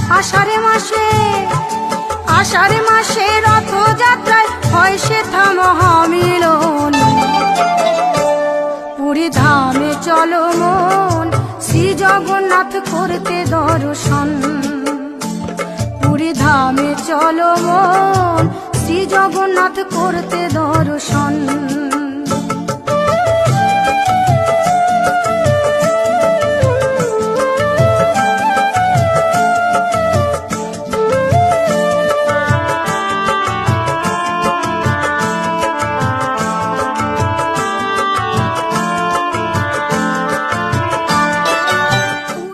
আষাঢ় মাসে রথযাত্রায় হয় সেথা মহামিলন। পুরী ধামে চলো মন, শ্রী জগন্নাথ করতে দর্শন। পুরী ধামে চলো মন, শ্রী জগন্নাথ করতে দর্শন।